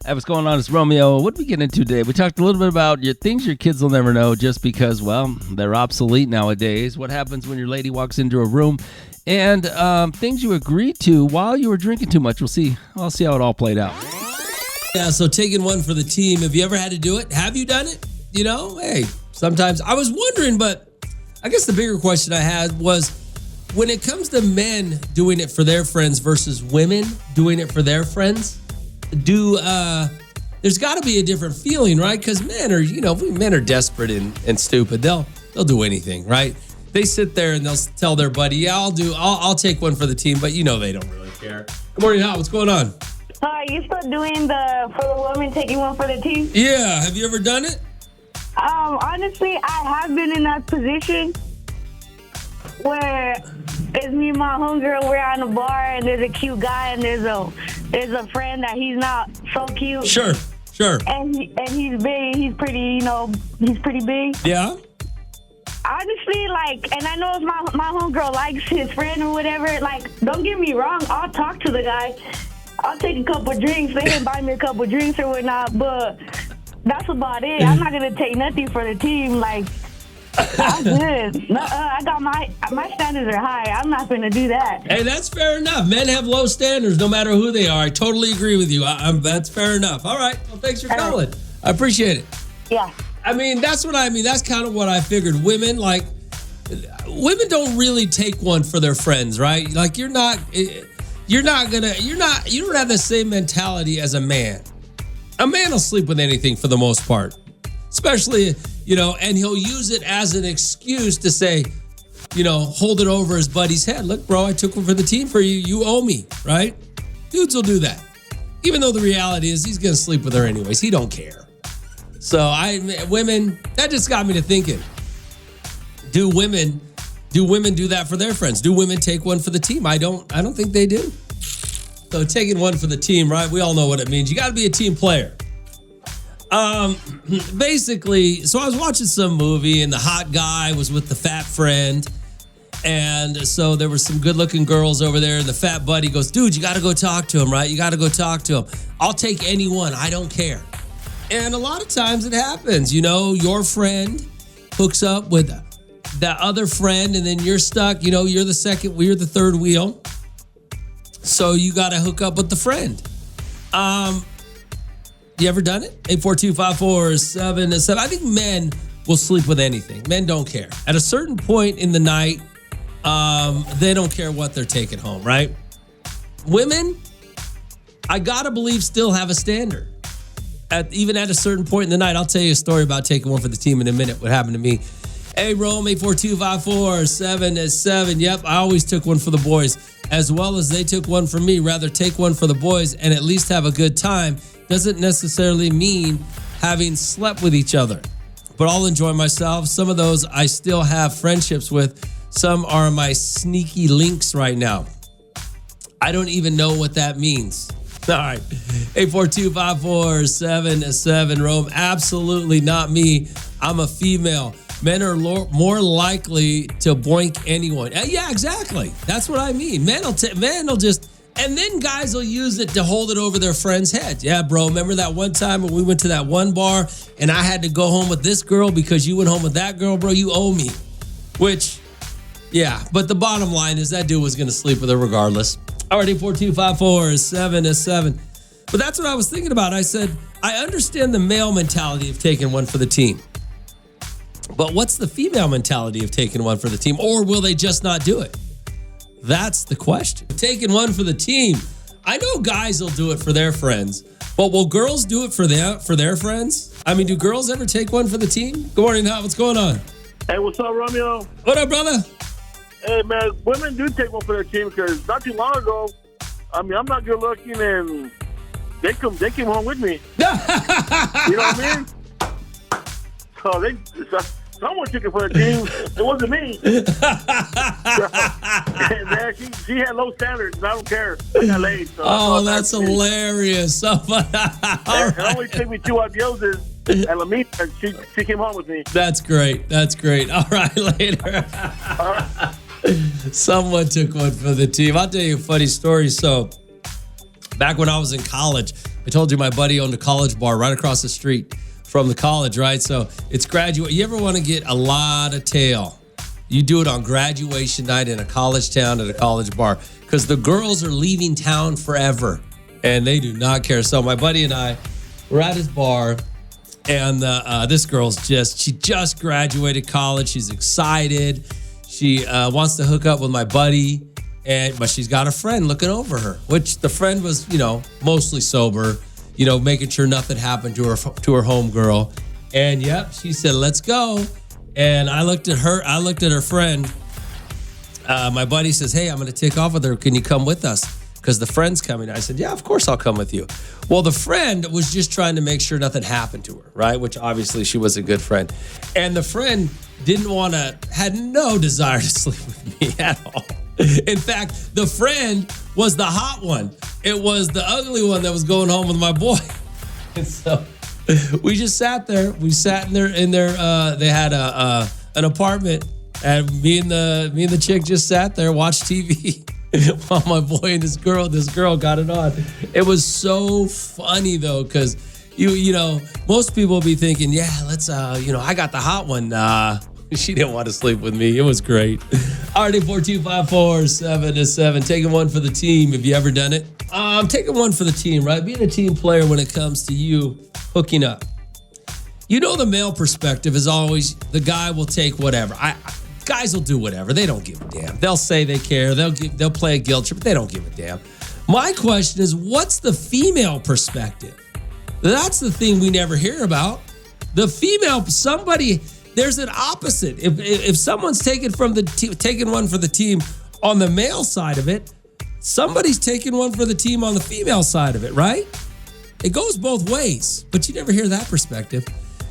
Hey, what's going on? It's Romeo. What did we get into today? We talked a little bit about things your kids will never know just because, well, they're obsolete nowadays. What happens when your lady walks into a room, and things you agreed to while you were drinking too much. We'll see. I'll see how it all played out. Yeah, so taking one for the team. Have you ever had to do it? Have you done it? You know, hey, sometimes. I was wondering, but I guess the bigger question I had was, when it comes to men doing it for their friends versus women doing it for their friends, there's got to be a different feeling, right? Because men are desperate and stupid. They'll do anything, right? They sit there and they'll tell their buddy, "Yeah, I'll take one for the team," but they don't really care. Good morning, Hal. What's going on? Are you still doing for the women taking one for the team? Yeah. Have you ever done it? Honestly, I have been in that position where it's me and my homegirl, we're on a bar and there's a cute guy and there's a friend that he's not so cute. Sure. And he's big. He's pretty, he's pretty big. Yeah. Honestly, and I know if my homegirl likes his friend or whatever, don't get me wrong, I'll talk to the guy. I'll take a couple drinks. They can buy me a couple drinks or whatnot, but that's about it. I'm not going to take nothing for the team. I'm good. I got my standards are high. I'm not going to do that. Hey, that's fair enough. Men have low standards no matter who they are. I totally agree with you. That's fair enough. All right. Well, thanks for calling. I appreciate it. Yeah. That's what I mean. That's kind of what I figured. Women don't really take one for their friends, right? You don't have the same mentality as a man. A man will sleep with anything for the most part, especially, and he'll use it as an excuse to say, hold it over his buddy's head. Look, bro, I took one for the team for you. You owe me, right? Dudes will do that. Even though the reality is he's going to sleep with her anyways. He don't care. So women, that just got me to thinking, do women do that for their friends? Do women take one for the team? I don't think they do. So taking one for the team, right? We all know what it means. You got to be a team player. Basically, so I was watching some movie and the hot guy was with the fat friend. And so there were some good looking girls over there. And the fat buddy goes, "Dude, you got to go talk to him, right? You got to go talk to him. I'll take anyone. I don't care." And a lot of times it happens, your friend hooks up with that other friend and then you're stuck, you're the second wheel, you're the third wheel. So you got to hook up with the friend. You ever done it? 842-547-7. I think men will sleep with anything. Men don't care. At a certain point in the night, they don't care what they're taking home, right? Women, I got to believe, still have a standard. Even at a certain point in the night. I'll tell you a story about taking one for the team in a minute, what happened to me. Hey, Rome, 842-547-7. Yep, I always took one for the boys, as well as they took one for me. Rather take one for the boys and at least have a good time. Doesn't necessarily mean having slept with each other, but I'll enjoy myself. Some of those I still have friendships with. Some are my sneaky links right now. I don't even know what that means. All right, 842-547-7. Rome, absolutely not me. I'm a female. Men are more likely to boink anyone. Yeah, exactly. That's what I mean. Men will just, and then guys will use it to hold it over their friend's head. Yeah, bro, remember that one time when we went to that one bar and I had to go home with this girl because you went home with that girl, bro? You owe me. Which, yeah, but the bottom line is that dude was going to sleep with her regardless. All right, 842-547-7. But that's what I was thinking about. I said, I understand the male mentality of taking one for the team. But what's the female mentality of taking one for the team? Or will they just not do it? That's the question. Taking one for the team. I know guys will do it for their friends, but will girls do it for their friends? I mean, do girls ever take one for the team? Good morning, Hal. What's going on? Hey, what's up, Romeo? What up, brother? Hey, man, women do take one for their team because not too long ago, I'm not good looking and they came home with me. You know what I mean? So someone took it for the team. It wasn't me. Man, she had low standards, and I don't care. I got laid. So that's hilarious. It only took me 2 adioses and Lamita, and she came home with me. That's great. All right, later. Someone took one for the team. I'll tell you a funny story. So back when I was in college, I told you my buddy owned a college bar right across the street from the college, right? So it's graduate. You ever want to get a lot of tail? You do it on graduation night in a college town at a college bar because the girls are leaving town forever and they do not care. So my buddy and I were at his bar and this girl's she just graduated college. She's excited. She wants to hook up with my buddy, but she's got a friend looking over her, which the friend was, mostly sober, making sure nothing happened to her homegirl. And yep, she said, let's go. And I looked at her friend. My buddy says, hey, I'm going to take off with her. Can you come with us? Because the friend's coming. I said, yeah, of course I'll come with you. Well, the friend was just trying to make sure nothing happened to her, right? Which obviously she was a good friend. And the friend had no desire to sleep with me at all. In fact, the friend was the hot one. It was the ugly one that was going home with my boy. And so we just sat there. We sat in their they had an apartment, and me and the chick just sat there, watched TV while my boy and this girl got it on. It was so funny though, because most people will be thinking, yeah, let's I got the hot one. She didn't want to sleep with me. It was great. Alrighty, 42547-7. Taking one for the team. Have you ever done it? I'm taking one for the team, right? Being a team player when it comes to you hooking up. The male perspective is always the guy will take whatever. Guys will do whatever. They don't give a damn. They'll say they care. They'll play a guilt trip, but they don't give a damn. My question is, what's the female perspective? That's the thing we never hear about. The female, there's an opposite. If someone's taking one for the team on the male side of it, somebody's taking one for the team on the female side of it, right? It goes both ways, but you never hear that perspective.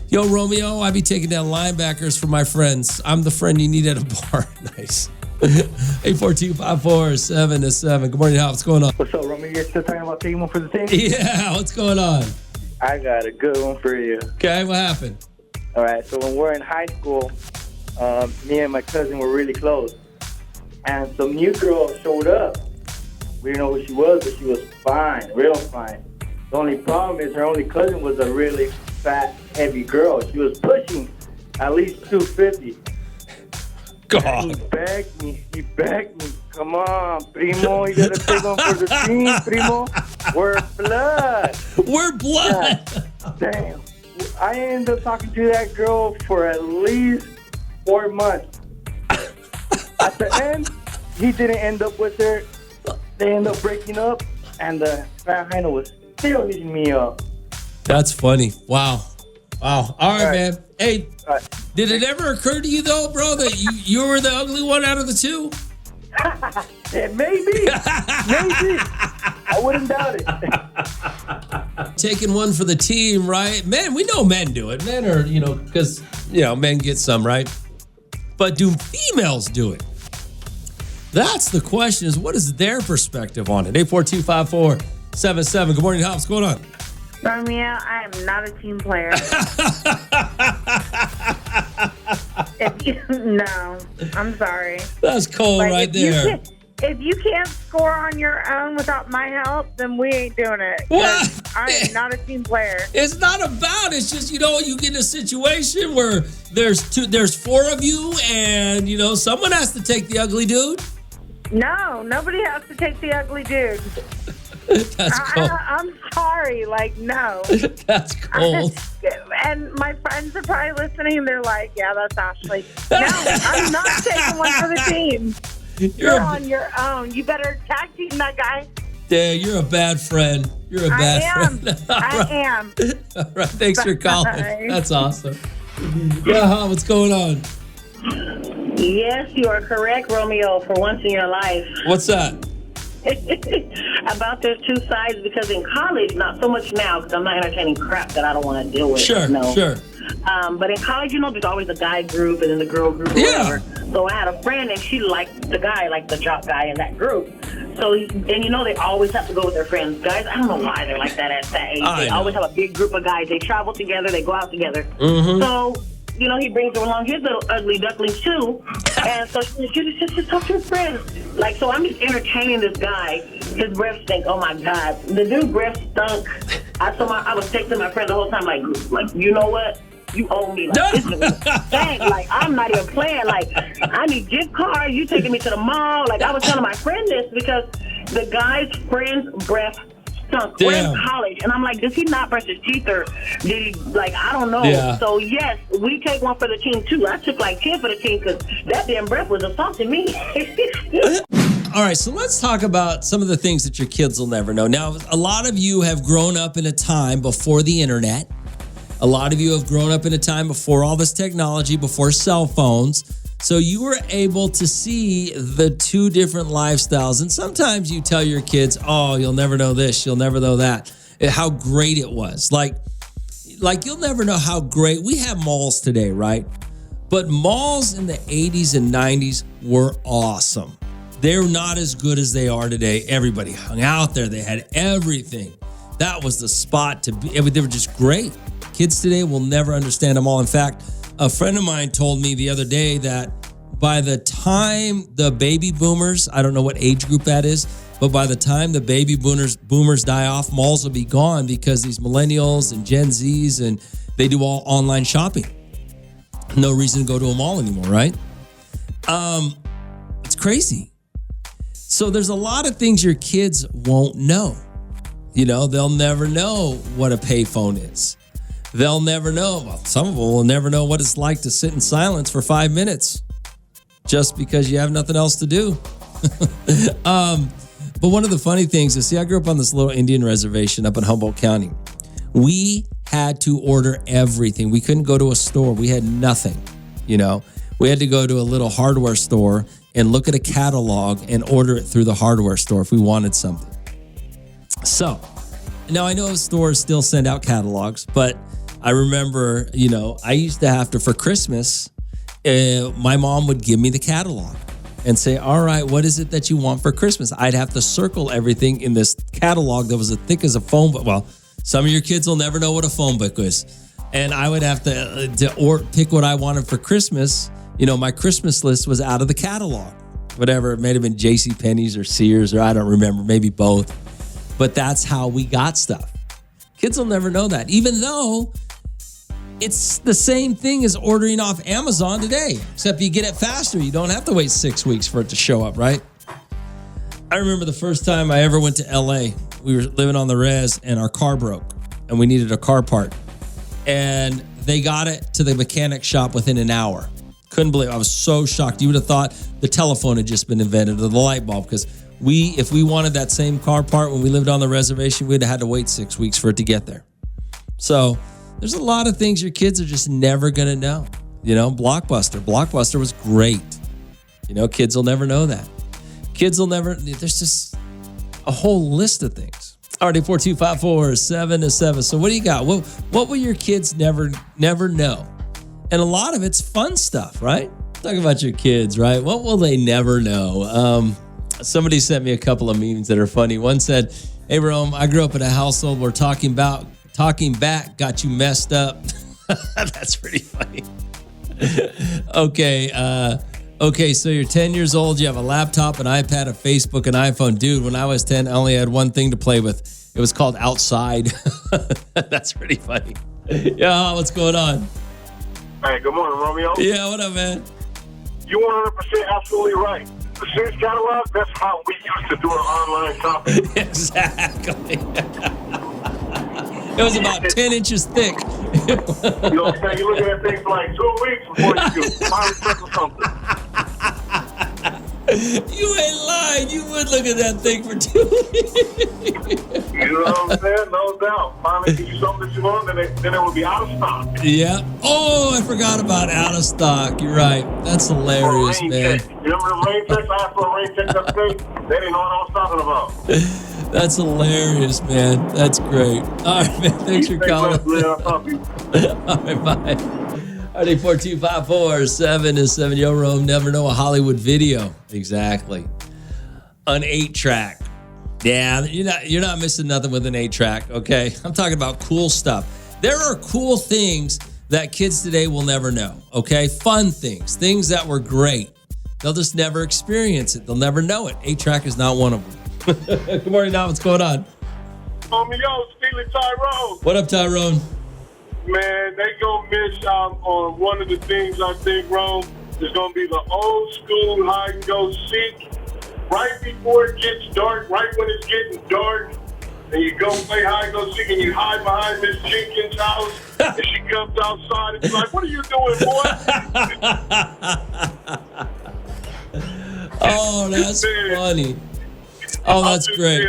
Yo, Romeo, I be taking down linebackers for my friends. I'm the friend you need at a bar. Nice. 842-547-7. Good morning, Hal. What's going on? What's up, Romeo? You're still talking about taking one for the team? Yeah, what's going on? I got a good one for you. Okay, what happened? All right, so when we're in high school, me and my cousin were really close. And some new girl showed up. We didn't know who she was, but she was fine, real fine. The only problem is her only cousin was a really fat, heavy girl. She was pushing at least 250. God. And he begged me. Come on, primo, you gotta take one for the team, primo. We're blood. We're blood. God, damn. I ended up talking to that girl for at least 4 months. At the end, he didn't end up with her. They ended up breaking up, and the fat hyena was still hitting me up. That's funny. Wow. All right, man. Hey, did it ever occur to you, though, bro, that you were the ugly one out of the two? Yeah, maybe. I wouldn't doubt it. Taking one for the team, right? Men, we know men do it. Men are, because, men get some, right? But do females do it? That's the question, is what is their perspective on it? 842-5477. Good morning, Hal. What's going on? Romeo, I am not a team player. No, I'm sorry. That's cold right there. If you can't score on your own without my help, then we ain't doing it. What? I am not a team player. It's not about. It's just you get in a situation where there's 4 of you, and someone has to take the ugly dude. No, nobody has to take the ugly dude. That's cold. I'm sorry, no. That's cold. And my friends are probably listening. They're like, "Yeah, that's Ashley." No, I'm not taking one for the team. You're on your own. You better tag team that guy. Yeah, you're a bad friend. You're a bad friend. I am. All right, thanks for calling. That's awesome. Yeah, what's going on? Yes, you are correct, Romeo, for once in your life. What's that? About there's 2 sides, because in college, not so much now, because I'm not entertaining crap that I don't want to deal with. Sure. But in college, there's always a guy group and then the girl group or whatever. So I had a friend, and she liked the guy, like the jock guy in that group. So, and they always have to go with their friends. Guys, I don't know why they're like that at that age. They always have a big group of guys. They travel together. They go out together. Mm-hmm. So, he brings along his little ugly duckling too. And so she just talk to his friends. So I'm just entertaining this guy. His breath stink. Oh my God, the dude breath stunk. I was texting my friend the whole time, like you know what? You owe me. Like this is dang. Like I'm not even playing. Like I need gift cards. You taking me to the mall. Like I was telling my friend this because the guy's friend's breath stunk. We're in college, and I'm like, does he not brush his teeth, or did he? Like I don't know. Yeah. So yes, we take one for the team too. I took like 10 for the team because that damn breath was assaulting me. All right, so let's talk about some of the things that your kids will never know. Now, a lot of you have grown up in a time before the internet. A lot of you have grown up in a time before all this technology, before cell phones. So you were able to see the two different lifestyles. And sometimes you tell your kids, oh, you'll never know this, you'll never know that, how great it was. Like you'll never know how great. We have malls today, right? But malls in the 80s and 90s were awesome. They're not as good as they are today. Everybody hung out there. They had everything. That was the spot to be. They were just great. Kids today will never understand them all. In fact, a friend of mine told me the other day that by the time the baby boomers, I don't know what age group that is, but by the time the baby boomers die off, malls will be gone because these millennials and Gen Zs, and they do all online shopping. No reason to go to a mall anymore, right? It's crazy. So there's a lot of things your kids won't know. You know, they'll never know what a payphone is. They'll never know. Well, some of them will never know what it's like to sit in silence for 5 minutes just because you have nothing else to do. But one of the funny things is, I grew up on this little Indian reservation up in Humboldt County. We had to order everything. We couldn't go to a store. We had nothing, you know. We had to go to a little hardware store and look at a catalog and order it through the hardware store if we wanted something. So, now I know stores still send out catalogs, but I remember, you know, I used to have to, for Christmas, my mom would give me the catalog and say, all right, what is it that you want for Christmas? I'd have to circle everything in this catalog that was as thick as a phone book. Well, some of your kids will never know what a phone book is. And I would have to pick what I wanted for Christmas. You know, my Christmas list was out of the catalog. Whatever, it may have been JCPenney's or Sears, or I don't remember, maybe both. But that's how we got stuff. Kids will never know that, even though it's the same thing as ordering off Amazon today, except you get it faster. You don't have to wait 6 weeks for it to show up, right? I remember the first time I ever went to LA. We were living on the res and our car broke and we needed a car part. And they got it to the mechanic shop within an hour. Couldn't believe it. I was so shocked. You would have thought the telephone had just been invented, or the light bulb, because if we wanted that same car part when we lived on the reservation, we'd have had to wait 6 weeks for it to get there. So there's a lot of things your kids are just never going to know. You know, Blockbuster was great. You know, kids will never know that. Kids will never, there's just a whole list of things. All right, 842-547-7. So what do you got? What will your kids never know? And a lot of it's fun stuff, right? Talk about your kids, right? What will they never know? Somebody sent me a couple of memes that are funny. One said, hey, Rome, I grew up in a household where talking back got you messed up. That's pretty funny. Okay, so you're 10 years old. You have a laptop, an iPad, a Facebook, an iPhone. Dude, when I was 10, I only had one thing to play with. It was called Outside. That's pretty funny. Yeah, what's going on? Hey, good morning, Romeo. Yeah, what up, man? You're 100% absolutely right. The Sears catalog, that's how we used to do our online shopping. Exactly. It was about 10 inches thick. You know what I'm saying? You look at that thing for like 2 weeks before you do finally circle something. You ain't lying. You would look at that thing for 2 weeks. You know what I'm saying? No doubt. Finally get you something that you want, then it will be out of stock. Yeah. Oh, I forgot about out of stock. You're right. That's hilarious, man. Check. You remember the rain checks? I asked for a rain check the other day. They didn't know what I was talking about. That's hilarious, man. That's great. All right, man. Thanks for calling. All right, bye. RD42547 Yo Rome, never know a Hollywood video. Exactly. An 8-track. Yeah, you're not missing nothing with an 8-track, okay? I'm talking about cool stuff. There are cool things that kids today will never know, okay? Fun things that were great. They'll just never experience it. They'll never know it. 8-track is not one of them. Good morning, now. What's going on? Yo, Steely Tyrone. What up, Tyrone? Man, they gonna miss out on one of the things I think, Rome, is gonna be the old school hide and go seek. Right before it gets dark, right when it's getting dark, and you go play hide and go seek, and you hide behind Miss Jenkins' house, and she comes outside and she's like, "What are you doing, boy?" Oh, that's funny. Oh, that's great.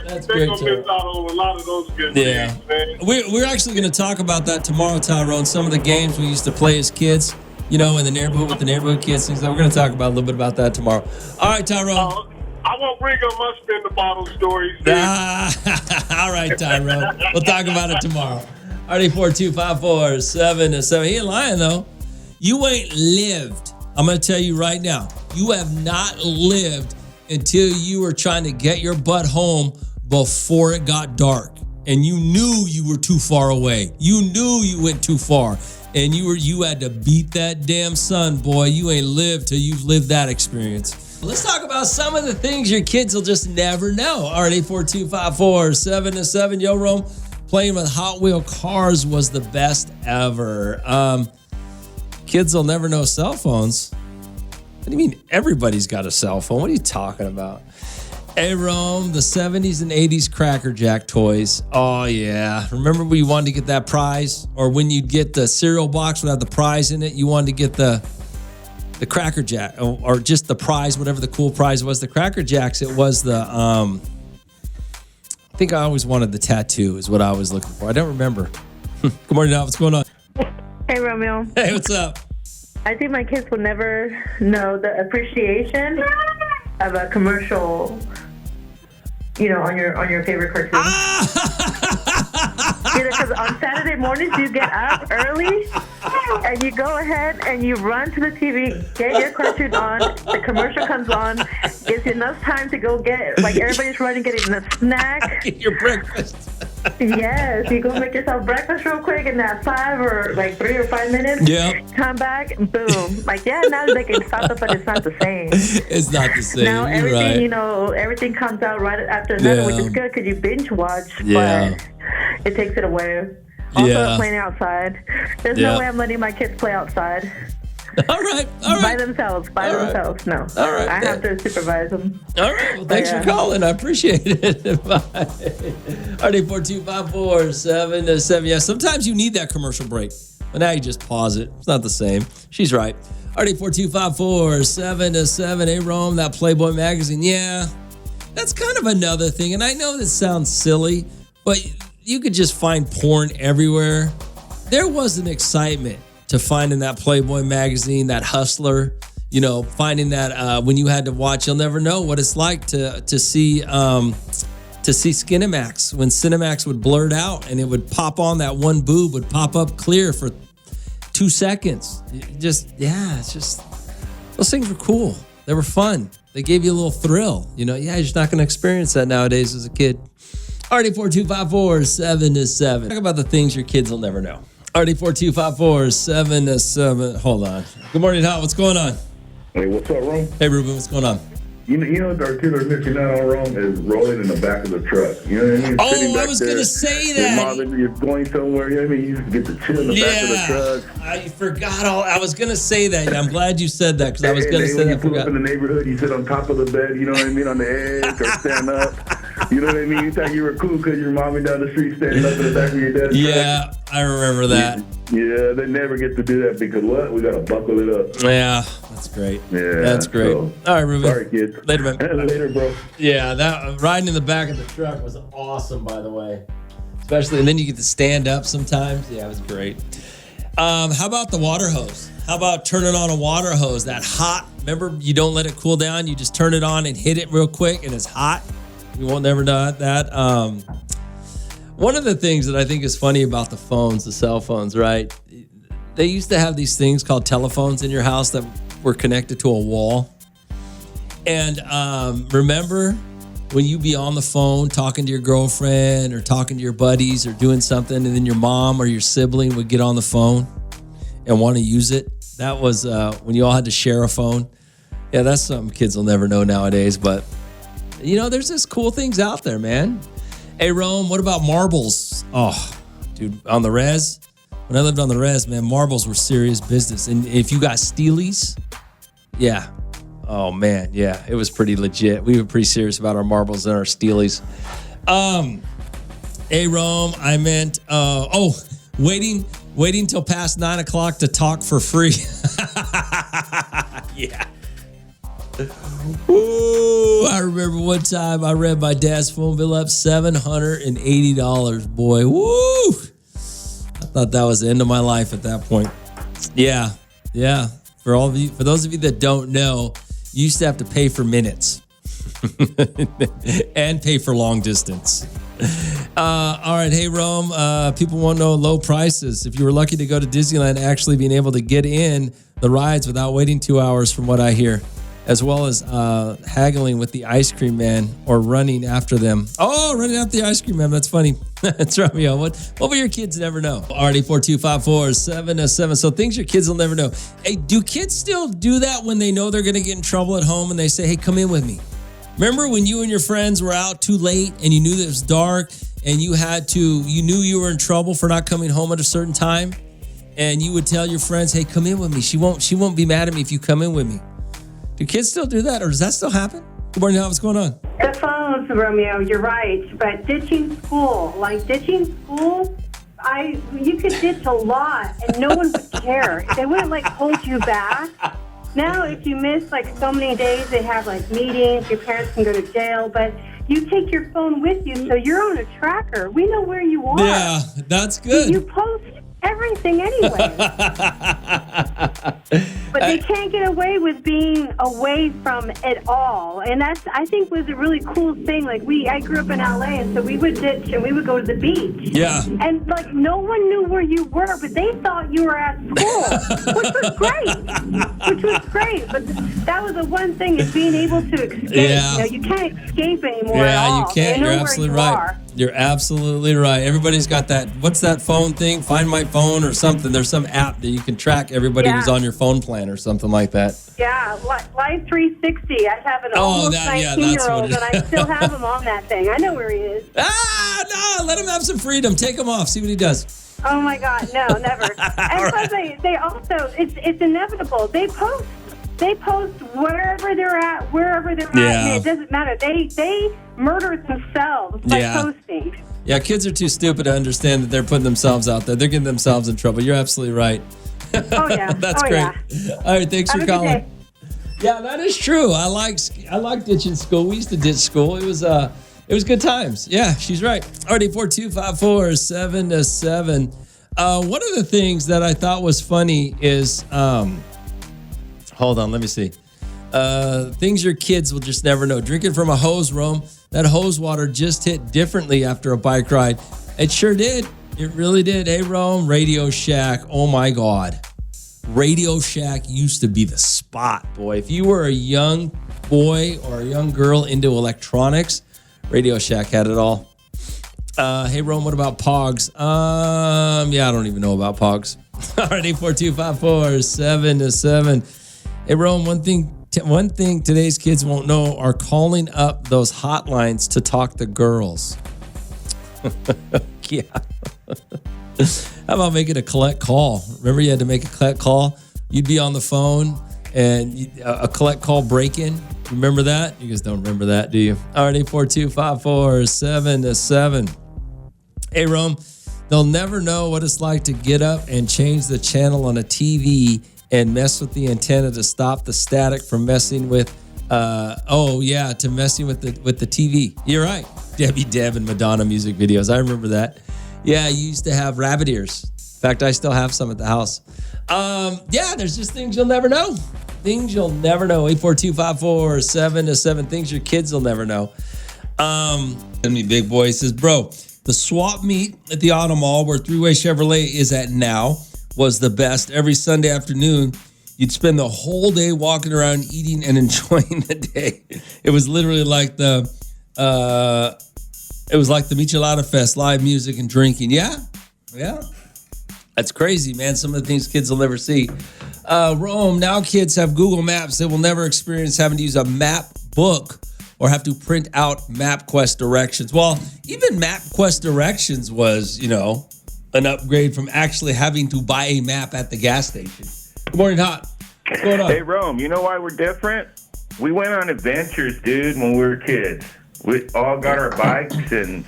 That's great, gonna miss out on a lot of those good things, man. We're actually going to talk about that tomorrow, Tyrone. Some of the games we used to play as kids, in the neighborhood with the neighborhood kids. Things like we're going to talk about a little bit about that tomorrow. All right, Tyrone. I won't bring up my spin the bottle stories. All right, Tyrone. We'll talk about it tomorrow. RD4254-7-7. He ain't lying, though. You ain't lived. I'm going to tell you right now. You have not lived until you were trying to get your butt home before it got dark. And you knew you were too far away. You knew you went too far. And you had to beat that damn sun, boy. You ain't lived till you've lived that experience. Let's talk about some of the things your kids will just never know. All right, 84254-7-7. Yo, Rome, playing with Hot Wheel cars was the best ever. Kids will never know cell phones. What do you mean everybody's got a cell phone? What are you talking about? Hey, Rome, the 70s and 80s Cracker Jack toys. Oh, yeah. Remember when you wanted to get that prize? Or when you'd get the cereal box would have the prize in it, you wanted to get the Cracker Jack or just the prize, whatever the cool prize was. The Cracker Jacks, it was the, I think I always wanted the tattoo is what I was looking for. I don't remember. Good morning, Al. What's going on? Hey, Romeo. Hey, what's up? I think my kids will never know the appreciation of a commercial, on your favorite cartoon. Because on Saturday mornings you get up early and you go ahead and you run to the TV, get your cartoon on. The commercial comes on, gives you enough time to go get, everybody's running, getting a snack. Get your breakfast. Yes, you go make yourself breakfast real quick in that 5 or 3 or 5 minutes. Yeah. Come back, boom. Now they can stop it, but it's not the same. It's not the same. Now everything, everything comes out right after another, which is good because you binge watch, but it takes it away. Also, playing outside. There's no way I'm letting my kids play outside. All right. By themselves. No. All right. I have to supervise them. All right. Well, thanks for calling. I appreciate it. Bye. RD4254-7-7. Yeah, sometimes you need that commercial break. But now you just pause it. It's not the same. She's right. RD4254-7-7. Hey, Rome, that Playboy magazine. Yeah, that's kind of another thing. And I know this sounds silly, but you could just find porn everywhere. There was an excitement to finding that Playboy magazine, that Hustler, finding that when you had to watch, you'll never know what it's like to see Skinemax, when Cinemax would blur it out and it would pop on, that one boob would pop up clear for 2 seconds. It's just, those things were cool. They were fun. They gave you a little thrill. You're just not going to experience that nowadays as a kid. RD4254-7-7. Talk about the things your kids will never know. RD4254-7-7. Hold on. Good morning, Hot. What's going on? Hey, what's up, Rome? Hey, Ruben. What's going on? You know what our kids are missing out on, Rome, is rolling in the back of the truck. You know what I mean? Oh, I was going to say that. Marvin, you're going somewhere. You know what I mean? You just get to chill in the back of the truck. I forgot all. I was going to say that. I'm glad you said that because I was going to say that. When you pull up in the neighborhood, you sit on top of the bed, you know what I mean, on the edge or stand up. You know what I mean? You thought you were cool because your mommy down the street standing up in the back of your dad's truck. I remember that. Yeah, they never get to do that because what? We got to buckle it up. Yeah, that's great. Yeah, that's great. So, all right, Ruben. Sorry, kids. Later, man. Later, bro. Yeah, that riding in the back of the truck was awesome, by the way. Especially, and then you get to stand up sometimes. Yeah, it was great. How about the water hose? How about turning on a water hose? That hot, remember, you don't let it cool down. You just turn it on and hit it real quick, and it's hot. You won't never know that. One of the things that I think is funny about the phones, the cell phones, right? They used to have these things called telephones in your house that were connected to a wall. And remember when you be on the phone talking to your girlfriend or talking to your buddies or doing something, and then your mom or your sibling would get on the phone and want to use it? That was when you all had to share a phone. Yeah, that's something kids will never know nowadays, but There's just cool things out there, man. Hey, Rome, what about marbles? Oh, dude, on the res, when I lived on the res, man, marbles were serious business. And if you got steelies, yeah. Oh, man, yeah, it was pretty legit. We were pretty serious about our marbles and our steelies. Hey, Rome, I meant, waiting till past 9 o'clock to talk for free. Yeah. Ooh, I remember one time I read my dad's phone bill up $780. Boy, woo! I thought that was the end of my life at that point. Yeah. For those of you that don't know, you used to have to pay for minutes and pay for long distance. All right, hey Rome, people want to know low prices. If you were lucky to go to Disneyland, actually being able to get in the rides without waiting 2 hours, from what I hear, as well as haggling with the ice cream man or running after them. Oh, running after the ice cream man. That's funny. That's Romeo. What will your kids never know? Already 4254707. So things your kids will never know. Hey, do kids still do that when they know they're going to get in trouble at home and they say, hey, come in with me? Remember when you and your friends were out too late and you knew that it was dark and you knew you were in trouble for not coming home at a certain time? And you would tell your friends, hey, come in with me. She won't be mad at me if you come in with me. Do kids still do that, or does that still happen? Good morning, what's going on? The phones, Romeo, you're right. But ditching school, you could ditch a lot and no one would care. They wouldn't hold you back. Now, if you miss so many days, they have meetings, your parents can go to jail, but you take your phone with you, so you're on a tracker. We know where you are. Yeah, that's good. You post everything anyway. But they can't get away with being away from it all. And that's, I think, was a really cool thing. I grew up in LA, and so we would ditch and we would go to the beach. Yeah. And no one knew where you were, but they thought you were at school, which was great. But that was the one thing, is being able to escape. Yeah. You can't escape anymore at all. Yeah, you can't. You're absolutely right. You're absolutely right. Everybo's got that. What's that phone thing? Find My Phone or something. There's some app that you can track everybody who's on your phone plan or something like that. Yeah, Life 360. I have an almost 19-year-old, and I still have him on that thing. I know where he is. No, let him have some freedom. Take him off. See what he does. Oh my God, no, never. And plus, they also, it's inevitable. They post wherever they're at, and it doesn't matter. They murder themselves by posting. Yeah, kids are too stupid to understand that they're putting themselves out there. They're getting themselves in trouble. You're absolutely right. Oh yeah, that's great. Yeah. All right, thanks for calling. Yeah, that is true. I like ditching school. We used to ditch school. It was good times. Yeah, she's right. Already 4254707. One of the things that I thought was funny is hold on, let me see. Things your kids will just never know. Drinking from a hose, Rome. That hose water just hit differently after a bike ride. It sure did. It really did. Hey, Rome, Radio Shack. Oh, my God. Radio Shack used to be the spot, boy. If you were a young boy or a young girl into electronics, Radio Shack had it all. Hey, Rome, what about Pogs? I don't even know about Pogs. All right, 842-547-7. Hey, Rome, one thing today's kids won't know are calling up those hotlines to talk to girls. Yeah. How about making a collect call? Remember you had to make a collect call? You'd be on the phone and a collect call break-in. Remember that? You guys don't remember that, do you? All right, 842-547-7. Hey, Rome, they'll never know what it's like to get up and change the channel on a TV and mess with the antenna to stop the static from messing with, to messing with the TV. You're right. Debbie Deb and Madonna music videos. I remember that. Yeah, you used to have rabbit ears. In fact, I still have some at the house. There's just things you'll never know. Things you'll never know. 842-547-7. Things your kids will never know. Me big boy says, bro, the swap meet at the Auto Mall where Three-Way Chevrolet is at now was the best. Every Sunday afternoon, you'd spend the whole day walking around, eating and enjoying the day. It was literally like the Michelada Fest, live music and drinking. Yeah. That's crazy, man. Some of the things kids will never see. Rome, now kids have Google Maps. They will never experience having to use a map book or have to print out MapQuest directions. Well, even MapQuest directions was, an upgrade from actually having to buy a map at the gas station. Good morning, Hot. What's going on? Hey, Rome, you know why we're different? We went on adventures, dude, when we were kids. We all got our bikes, and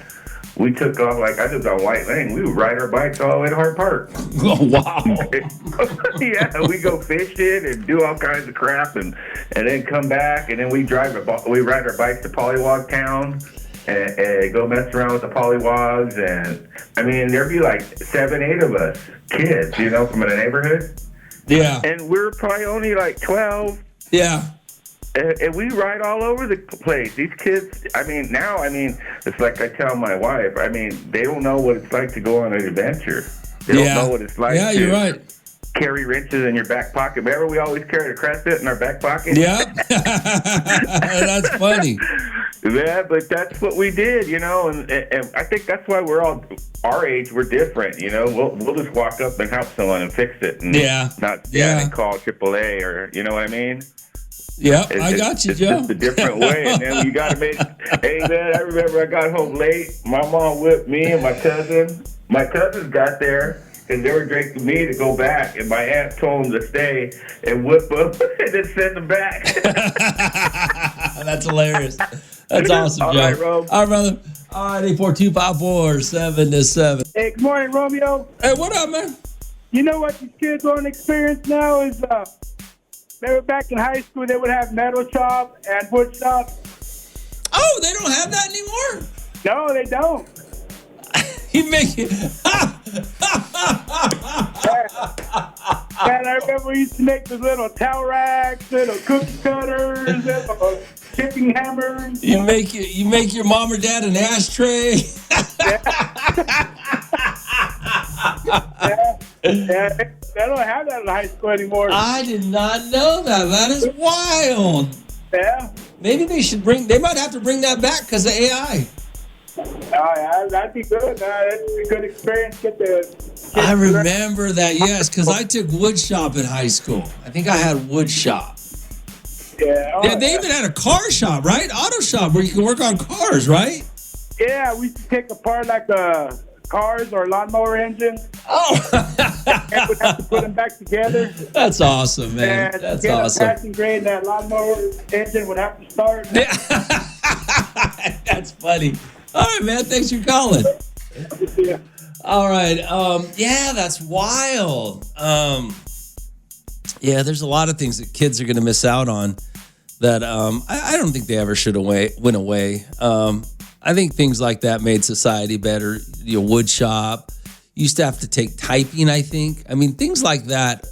we took off, like I lived on White Lane. We would ride our bikes all the way to Hart Park. Oh, wow. Yeah, we go fishing and do all kinds of crap, and then come back, and then we ride our bikes to Pollywog Town and go mess around with the pollywogs. And, I mean, there'd be like 7, 8 of us, kids, from the neighborhood. Yeah. And we're probably only like 12. Yeah. And we ride all over the place. These kids, now, it's like I tell my wife, they don't know what it's like to go on an adventure. They don't know what it's like to you're right. carry wrenches in your back pocket. Remember, we always carried a crescent in our back pocket? Yeah. That's funny. Yeah, but that's what we did, and I think that's why we're all our age. We're different, We'll just walk up and help someone and fix it, and not and call AAA or you know what I mean. Yeah, I got you, it's Joe. It's just a different way, and then you got to make. Hey man, I remember I got home late. My mom whipped me and my cousin. My cousins got there. Because they were drinking me to go back, and my aunt told them to stay and whip them and then send them back. That's hilarious. That's awesome, Joe. All right, Rome. All right, brother. All right, 842-547-7. Hey, good morning, Romeo. Hey, what up, man? You know what these kids won't experience now is they were back in high school, they would have metal shop and wood shop. Oh, they don't have that anymore? No, they don't. You make it. And I remember we used to make those little towel racks, little cookie cutters, little chipping hammers. You make your mom or dad an ashtray. Yeah, they don't have that in high school anymore. I did not know that. That is wild. Yeah. Maybe they might have to bring that back because of AI. Yeah, that'd be good. That'd be a good experience. I remember that, yes, because I took wood shop in high school. I think I had wood shop. Yeah. They even had a car shop, right? Auto shop where you can work on cars, right? Yeah, we used to take apart like cars or lawnmower engines. Oh. And we'd have to put them back together. That's awesome, man. And That's awesome. Passing grade, that lawnmower engine would have to start. Yeah. That's funny. All right, man. Thanks for calling. Yeah. All right. Yeah, that's wild. Yeah, there's a lot of things that kids are going to miss out on that I don't think they ever should have went away. I think things like that made society better. Wood shop. Used to have to take typing, I think. I mean, things like that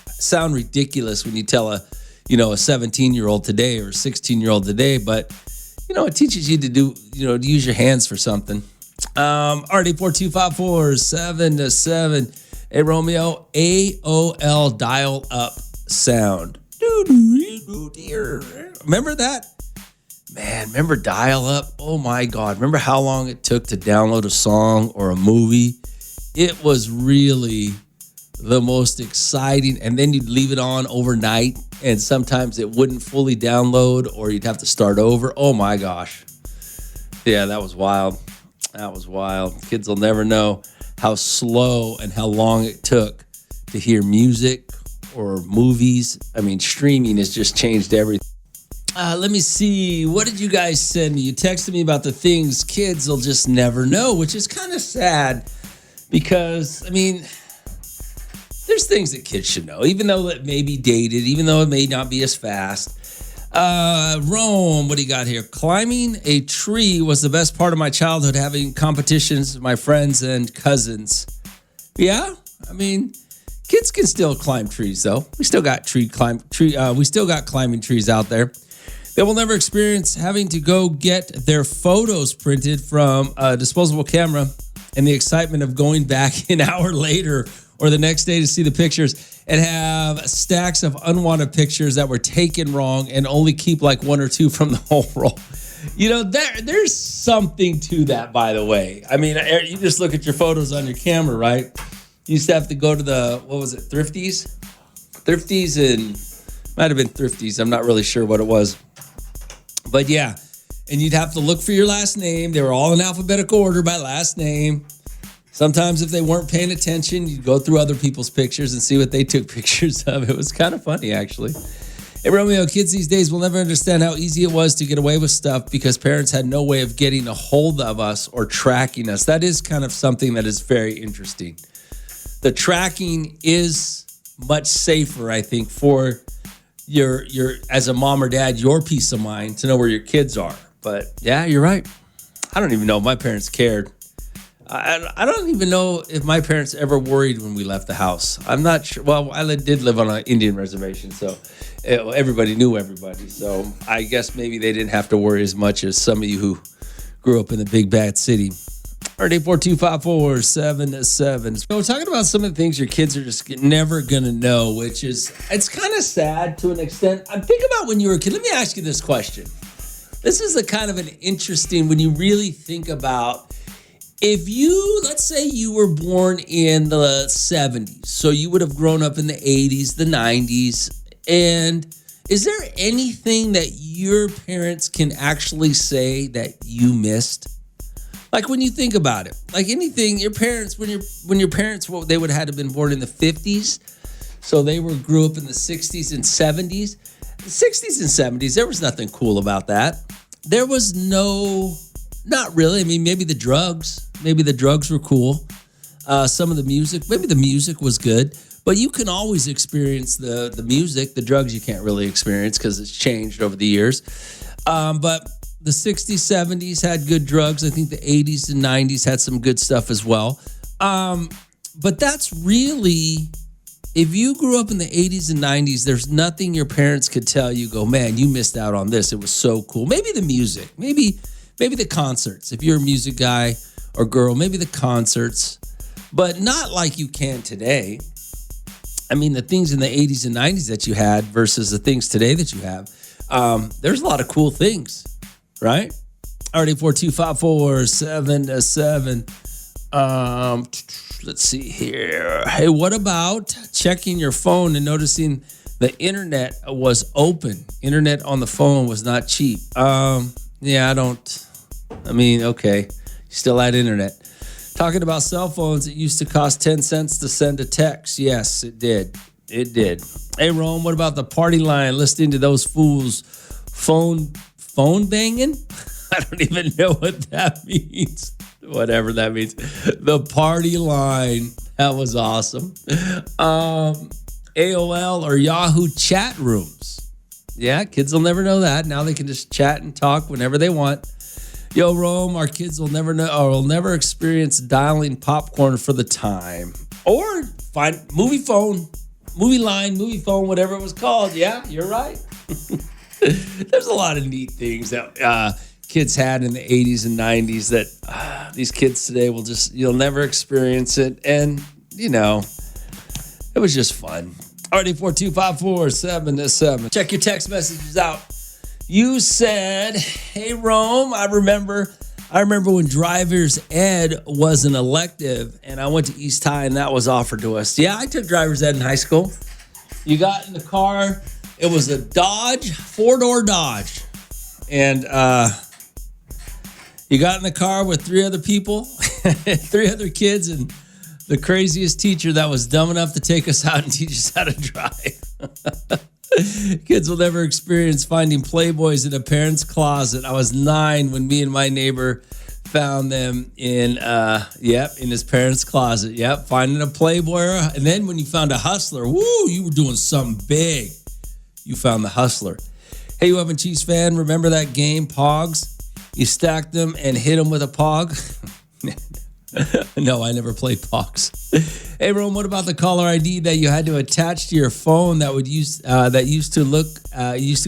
sound ridiculous when you tell a 17-year-old today or a 16-year-old today, but it teaches you to do, to use your hands for something. RD 42547-7. Hey, Romeo, AOL dial-up sound. Remember that? Man, remember dial-up? Oh, my God. Remember how long it took to download a song or a movie? It was really the most exciting. And then you'd leave it on overnight, and sometimes it wouldn't fully download, or you'd have to start over. Oh, my gosh. Yeah, that was wild. That was wild. Kids will never know how slow and how long it took to hear music or movies. I mean, streaming has just changed everything. Let me see. What did you guys send me? You texted me about the things kids will just never know, which is kind of sad because, I mean, there's things that kids should know, even though it may be dated, even though it may not be as fast. Rome, what do you got here? Climbing a tree was the best part of my childhood, having competitions with my friends and cousins. Yeah, I mean, kids can still climb trees, though. We still got we still got climbing trees out there. They will never experience having to go get their photos printed from a disposable camera and the excitement of going back an hour later or the next day to see the pictures and have stacks of unwanted pictures that were taken wrong and only keep like one or two from the whole roll. There's something to that, by the way. I mean, you just look at your photos on your camera, right? You used to have to go to Thrifties? Thrifties, and might have been Thrifties. I'm not really sure what it was. But yeah, and you'd have to look for your last name. They were all in alphabetical order by last name. Sometimes if they weren't paying attention, you'd go through other people's pictures and see what they took pictures of. It was kind of funny, actually. Hey, Romeo, kids these days will never understand how easy it was to get away with stuff because parents had no way of getting a hold of us or tracking us. That is kind of something that is very interesting. The tracking is much safer, I think, for your as a mom or dad, your peace of mind to know where your kids are. But yeah, you're right. I don't even know if my parents cared. I don't even know if my parents ever worried when we left the house. I'm not sure. Well, I did live on an Indian reservation, so everybody knew everybody. So I guess maybe they didn't have to worry as much as some of you who grew up in the big bad city. 842-547-7. So we're talking about some of the things your kids are just never going to know, which is, it's kind of sad to an extent. Think about when you were a kid. Let me ask you this question. This is a kind of an interesting, when you really think about, if you, let's say you were born in the 70s, so you would have grown up in the 80s, the 90s, and is there anything that your parents can actually say that you missed? Like when you think about it, like anything, your parents, when your parents, well, they would have had to have been born in the 50s, so they grew up in the 60s and 70s. The 60s and 70s, there was nothing cool about that. There was not really. I mean, maybe the drugs were cool. Some of the music, maybe the music was good, but you can always experience the music. The drugs you can't really experience because it's changed over the years. But the 60s, 70s had good drugs. I think the 80s and 90s had some good stuff as well. But that's really, if you grew up in the 80s and 90s, there's nothing your parents could tell you, go, man, you missed out on this. It was so cool. Maybe the music, maybe the concerts. If you're a music guy or girl, maybe the concerts, but not like you can today. I mean, the things in the 80s and 90s that you had versus the things today that you have, there's a lot of cool things, right? 842-547-7. Let's see here. Hey, what about checking your phone and noticing the internet was open? Internet on the phone was not cheap. Yeah, okay. You still had internet. Talking about cell phones, it used to cost 10 cents to send a text. Yes, it did. It did. Hey, Rome, what about the party line? Listening to those fools phone banging? I don't even know what that means. Whatever that means. The party line. That was awesome. AOL or Yahoo chat rooms. Yeah, kids will never know that. Now they can just chat and talk whenever they want. Yo, Rome, our kids will never know or will never experience dialing popcorn for the time. Or find movie phone, movie line, movie phone, whatever it was called. Yeah, you're right. There's a lot of neat things that kids had in the 80s and 90s that these kids today you'll never experience it. And, it was just fun. 842-547-7. Check your text messages out. You said, hey, Rome, I remember when driver's ed was an elective and I went to East High and that was offered to us. Yeah, I took driver's ed in high school. You got in the car. It was a Dodge, 4-door Dodge. And you got in the car with 3 other people, 3 other kids, and the craziest teacher that was dumb enough to take us out and teach us how to drive. Kids will never experience finding Playboys in a parent's closet. I was 9 when me and my neighbor found them in his parents' closet. Yep, finding a Playboy. And then when you found a Hustler, woo, you were doing something big. You found the Hustler. Hey, you Oven Cheese fan, remember that game, Pogs? You stacked them and hit them with a Pog? No, I never played Pogs. Hey, Rome, what about the caller ID that you had to attach to your phone that used to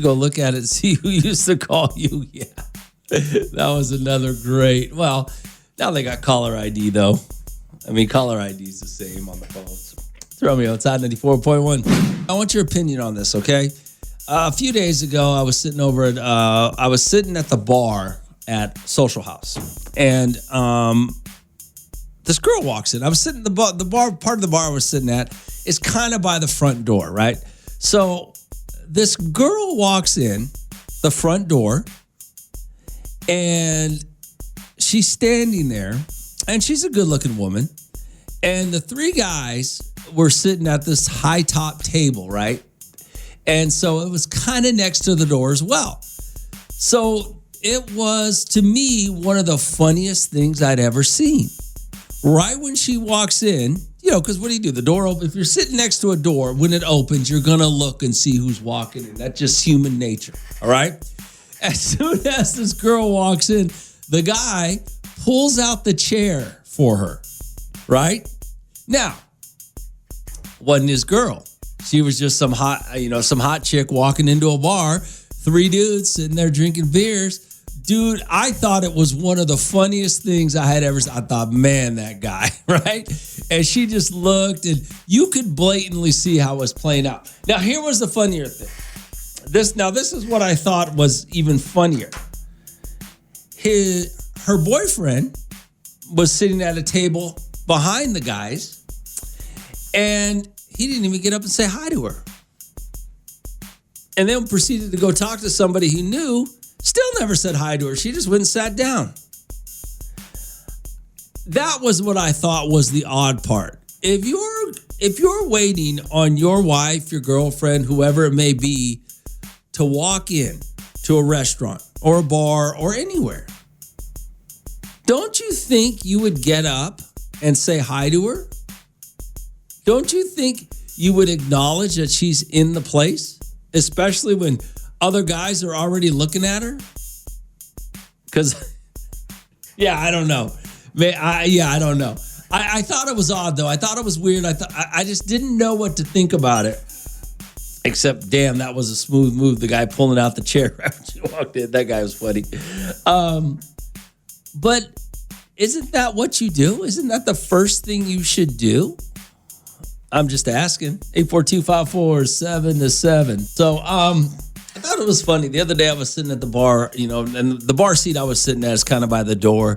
go look at it and see who used to call you? Yeah, that was another great. Well, now they got caller ID though. I mean, caller ID is the same on the phones. It's Romeo. It's at 94.1. I want your opinion on this, okay? A few days ago, I was sitting at the bar at Social House, and this girl walks in. I was sitting the bar part of the bar I was sitting at is kind of by the front door, right? So this girl walks in the front door And she's standing there, and she's a good-looking woman. And the three guys were sitting at this high-top table, right? And so it was kind of next to the door as well. So it was, to me, one of the funniest things I'd ever seen. Right when she walks in, because what do? The door opens. If you're sitting next to a door, when it opens, you're going to look and see who's walking in. That's just human nature, all right? As soon as this girl walks in, the guy pulls out the chair for her, right? Now, wasn't his girl. She was just some hot chick walking into a bar, three dudes sitting there drinking beers. Dude, I thought it was one of the funniest things I had ever seen. I thought, man, that guy, right? And she just looked, and you could blatantly see how it was playing out. Now, here was the funnier thing. This is what I thought was even funnier. Her boyfriend was sitting at a table behind the guys, and he didn't even get up and say hi to her. And then proceeded to go talk to somebody he knew, still never said hi to her. She just went and sat down. That was what I thought was the odd part. If you're waiting on your wife, your girlfriend, whoever it may be, to walk in to a restaurant or a bar or anywhere, don't you think you would get up and say hi to her? Don't you think you would acknowledge that she's in the place, especially when other guys are already looking at her? Because, I don't know. I don't know. I thought it was odd, though. I thought it was weird. I just didn't know what to think about it. Except, damn, that was a smooth move. The guy pulling out the chair after she walked in. That guy was funny. But isn't that what you do? Isn't that the first thing you should do? I'm just asking. 842-547-7. So, I thought it was funny. The other day I was sitting at the bar, and the bar seat I was sitting at is kind of by the door.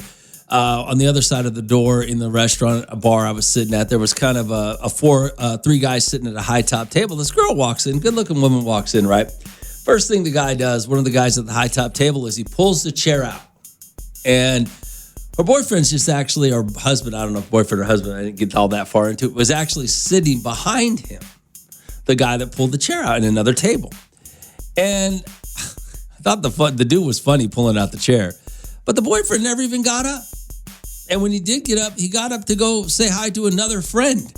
On the other side of the door in the restaurant, a bar I was sitting at, there was kind of three guys sitting at a high top table. This girl walks in, good looking woman walks in, right? First thing the guy does, one of the guys at the high top table, is he pulls the chair out. And her boyfriend's just actually, or husband, I don't know if boyfriend or husband, I didn't get all that far into it, was actually sitting behind him, the guy that pulled the chair out in another table. And I thought the dude was funny pulling out the chair. But the boyfriend never even got up. And when he did get up, he got up to go say hi to another friend.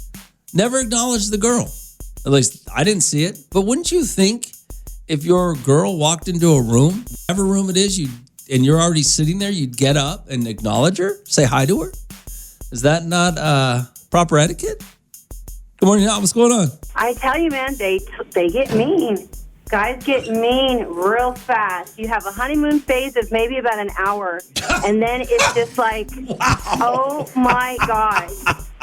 Never acknowledged the girl. At least I didn't see it. But wouldn't you think if your girl walked into a room, whatever room it is, and you're already sitting there, you'd get up and acknowledge her, say hi to her? Is that not proper etiquette? Good morning, Al. What's going on? I tell you, man, they get mean. Guys get mean real fast. You have a honeymoon phase of maybe about an hour, and then it's just like, oh my God.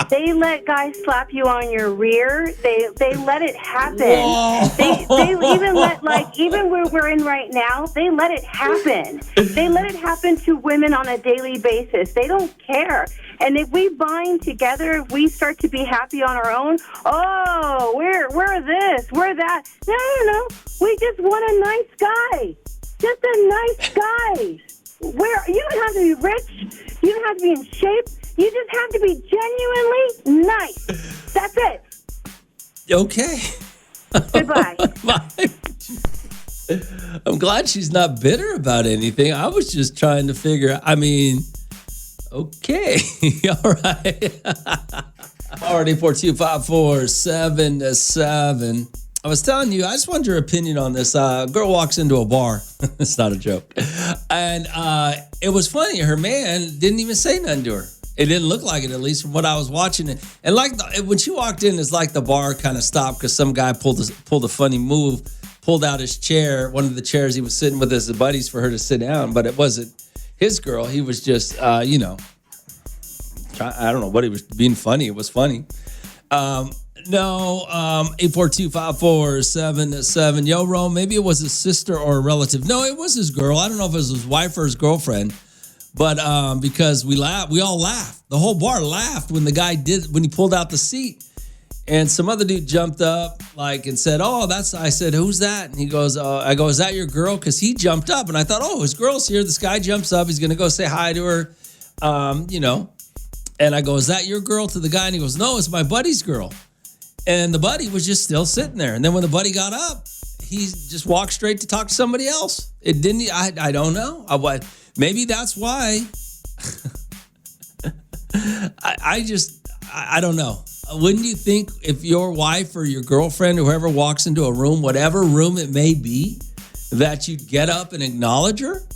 They let guys slap you on your rear. They let it happen. They even let, even where we're in right now, they let it happen. They let it happen to women on a daily basis. They don't care. And if we bind together, if we start to be happy on our own, oh, we're this, we're that. No. We just want a nice guy. Just a nice guy. You don't have to be rich. You don't have to be in shape. You just have to be genuinely nice. That's it. Okay. Goodbye. Bye. I'm glad she's not bitter about anything. I was just trying to figure out, okay. All right. Already 42547-7. I was telling you, I just wanted your opinion on this. Girl walks into a bar. It's not a joke. And it was funny. Her man didn't even say nothing to her. It didn't look like it, at least from what I was watching. And when she walked in, it's like the bar kind of stopped because some guy pulled a funny move, pulled out his chair, one of the chairs he was sitting with his buddies for her to sit down. But it wasn't his girl. He was just, I don't know what he was being funny. It was funny. 842-547-7. Yo, Rome, maybe it was his sister or a relative. No, it was his girl. I don't know if it was his wife or his girlfriend. But because we all laughed. The whole bar laughed when he pulled out the seat. And some other dude jumped up and said, I said, who's that? And he goes, I go, is that your girl? Because he jumped up and I thought, his girl's here. This guy jumps up. He's going to go say hi to her, And I go, is that your girl, to the guy? And he goes, no, it's my buddy's girl. And the buddy was just still sitting there. And then when the buddy got up, he just walked straight to talk to somebody else. It didn't, I don't know. Maybe that's why. I don't know. Wouldn't you think if your wife or your girlfriend or whoever walks into a room, whatever room it may be, that you'd get up and acknowledge her?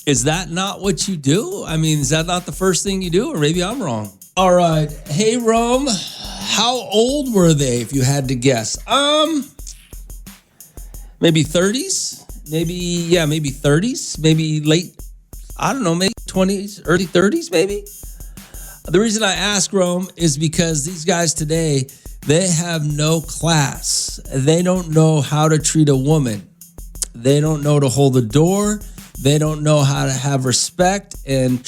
Is that not what you do? I mean, is that not the first thing you do? Or maybe I'm wrong. All right. Hey, Rome, how old were they if you had to guess? Maybe 30s? Maybe 30s? Maybe late, I don't know, maybe 20s, early 30s maybe? The reason I ask, Rome, is because these guys today, they have no class. They don't know how to treat a woman. They don't know to hold the door. They don't know how to have respect and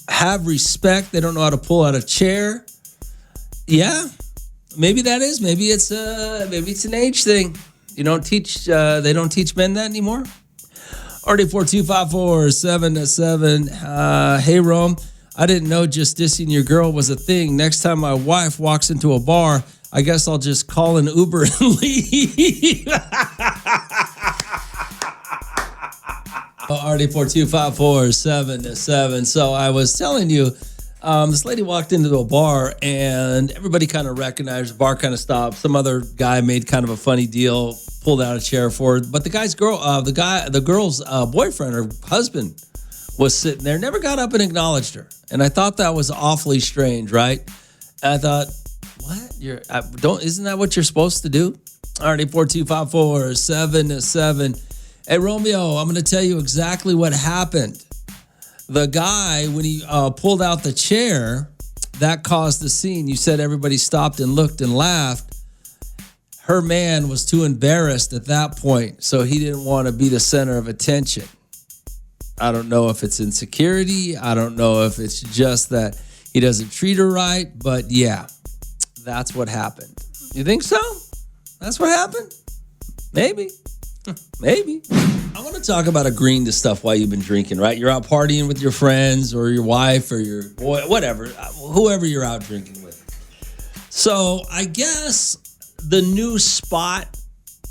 have respect. They don't know how to pull out a chair. Yeah, maybe that is. Maybe it's an age thing. They don't teach men that anymore. RD4254777. Hey, Rome. I didn't know just dissing your girl was a thing. Next time my wife walks into a bar, I guess I'll just call an Uber and leave. RD4254777. So I was telling you, this lady walked into a bar and everybody kind of recognized the bar, kind of stopped. Some other guy made kind of a funny deal, pulled out a chair for her. But the girl's boyfriend or husband was sitting there, never got up and acknowledged her. And I thought that was awfully strange, right? And I thought, what? Isn't that what you're supposed to do? Alrighty, 4254777. Hey, Romeo, I'm going to tell you exactly what happened. The guy, when he pulled out the chair, that caused the scene. You said everybody stopped and looked and laughed. Her man was too embarrassed at that point, so he didn't want to be the center of attention. I don't know if it's insecurity. I don't know if it's just that he doesn't treat her right. But yeah, that's what happened. You think so? That's what happened? Maybe. Maybe. I want to talk about agreeing to stuff while you've been drinking, right? You're out partying with your friends or your wife or your boy, whatever, whoever you're out drinking with. So I guess the new spot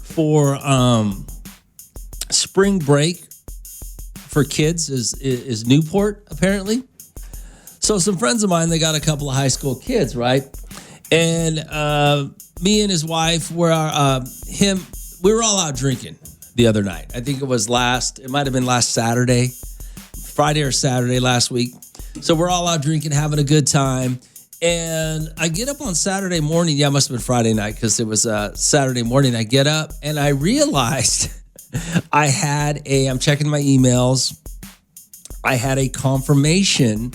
for spring break for kids is Newport, apparently. So some friends of mine, they got a couple of high school kids, right? And me and his wife we were all out drinking the other night. I think it might have been last Saturday, Friday or Saturday last week. So we're all out drinking, having a good time. And I get up on Saturday morning. Yeah, it must have been Friday night because it was Saturday morning. I get up and I realized I'm checking my emails. I had a confirmation